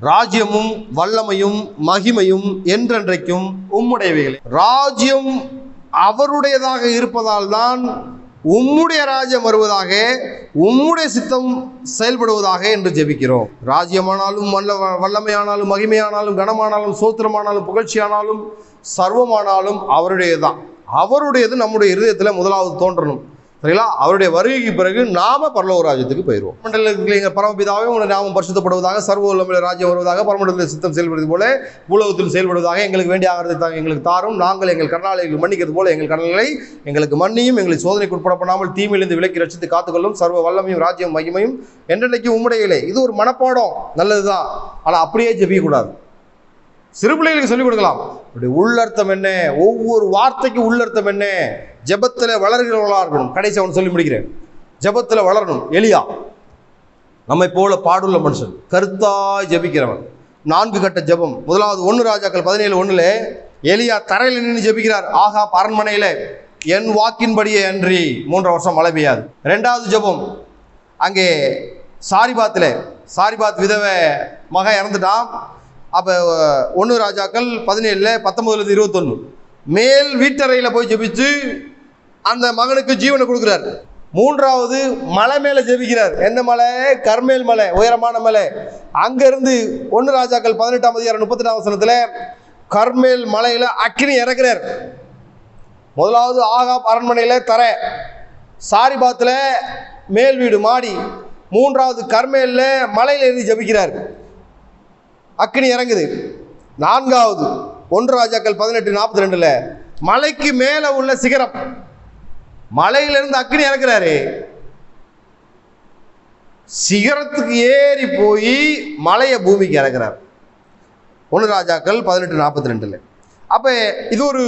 ராஜ்யமும் வல்லமையும் மகிமையும் என்றென்றைக்கும் உம்முடையவைகளே. ராஜ்யம் அவருடையதாக இருப்பதால் தான் உம்முடைய ராஜ்யம் வருவதாக, உம்முடைய சித்தம் செயல்படுவதாக என்று ஜெபிக்கிறோம். ராஜ்யமானாலும் வல்லமையானாலும் மகிமையானாலும் கனமானாலும் சோத்திரமானாலும் புகழ்ச்சியானாலும் சர்வமானாலும் அவருடையதுதான். அவருடையது நம்முடைய இருதயத்தில் முதலாவது தோன்றணும். சரிங்களா? அவருடைய வருகைக்கு பிறகு நாம பரலோக ராஜ்யத்துக்கு போயிடுவோம். மண்டலத்தில் பரமபிதாவே உங்களை நாமம் பரிசுத்தப்படுவதாக, சர்வ வல்லமையுள்ள ராஜ்யம் வருவதாக, பரமண்டலத்தில் சித்தம் செயல்படுவது போல பூலோகத்தில் செயல்படுவதாக, எங்களுக்கு வேண்டிய ஆகாரத்தை எங்களுக்கு தாரும், நாங்கள் எங்கள் கடனாளிகளை மன்னிக்கிறது போல எங்கள் கடன்களை எங்களுக்கு மன்னியும், எங்களை சோதனைக்கு உட்பட பண்ணாமல் தீமையிலிருந்து விலக்கி ரட்சித்து காத்துக்கொள்ளும், சர்வ வல்லமையும் ராஜ்யம் மகிமையும் என்றென்னைக்கு உம்முடையலே. இது ஒரு மனப்பாடம், நல்லதுதான். ஆனால் அப்படியே ஜெபிக்கக்கூடாது. சிறு பிள்ளைகளுக்கு சொல்லிக் கொடுக்கலாம். உள்ளர்த்தம் என்ன, ஒவ்வொரு வார்த்தைக்கு உள்ளர்த்தம் என்ன, ஜெபத்தில் வளர்கிறவர்களாக இருக்கணும். கடைசி அவன் சொல்லி முடிக்கிறேன், ஜெபத்தில் வளரணும். எலியா நம்மை போல பாடுள்ள மனுஷன், கருத்தாய் ஜெபிக்கிறவன். 4 கட்ட ஜெபம். முதலாவது 1 ராஜாக்கள் 17:1 எலியா தரையில் நின்று ஜெபிக்கிறார். ஆகாப் அரண்மனையில் என் வாக்கின்படியே அன்றி 3 வருஷம் மழை பெய்யாது. 2வது ஜெபம் அங்கே சாரிபாத் விதவை மகன் இறந்துட்டான். அப்போ 1 ராஜாக்கள் 17 19-21 மேல் வீட்டறையில் போய் ஜெபிச்சு அந்த மகனுக்கு ஜீவனை கொடுக்குறார். 3வது மலை மேலே ஜெபிக்கிறார். எந்த மலை? கர்மேல் மலை, உயரமான மலை. அங்கிருந்து 1 ராஜாக்கள் 18:38 கர்மேல் மலையில் அக்கினி இறக்குறார். முதலாவது ஆகாப் அரண்மனையில் தரை, சாரிபாத்தில் மேல் வீடு மாடி, 3வது கர்மேலில் மலையில் இருந்து ஜெபிக்கிறார். அக்கினி இறங்குது. 4வது 1 ராஜாக்கள் 18:42 மலைக்கு மேலே உள்ள சிகரம், மலையிலிருந்து அக்கினி இறக்குறாரு. சிகரத்துக்கு ஏறி போய் மலையை பூமிக்கு இறக்குறார். 1 ராஜாக்கள் 18:42. அப்போ இது ஒரு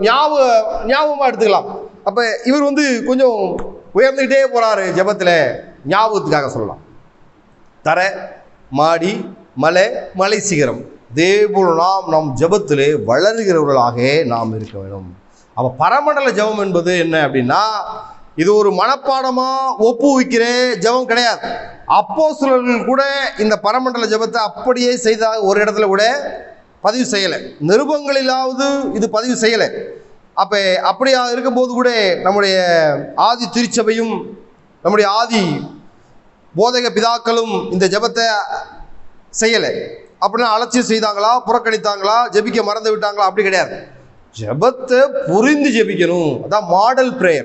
ஞாபகமாக எடுத்துக்கலாம். அப்போ இவர் கொஞ்சம் உயர்ந்துக்கிட்டே போகிறாரு ஜெபத்தில், ஞாபகத்துக்காக சொல்லலாம். தரை, மாடி, மலை சிகரம். தேவபோல நம் ஜெபத்திலே வளர்கிறவர்களாக நாம் இருக்க வேண்டும். அப்போ பரமண்டல ஜெபம் என்பது என்ன அப்படின்னா, இது ஒரு மனப்பாடமாக ஒப்புவிக்கிற ஜெபம் கிடையாது. அப்போஸ்தலர்கள் கூட இந்த பரமண்டல ஜெபத்தை அப்படியே செய்தாக ஒரு இடத்துல கூட பதிவு செய்யலை. நிருபங்களிலாவது இது பதிவு செய்யலை. அப்போ அப்படியா இருக்கும்போது கூட நம்முடைய ஆதி திருச்சபையும் நம்முடைய ஆதி போதக பிதாக்களும் இந்த ஜெபத்தை செய்யலை. அப்படின்னா அலட்சியம் செய்தாங்களா, புறக்கணித்தாங்களா, ஜெபிக்க மறந்து விட்டாங்களா? அப்படி கிடையாது. ஜெபத்தை புரிந்து ஜெபிக்கணும். அதான் மாடல் பிரேயர்.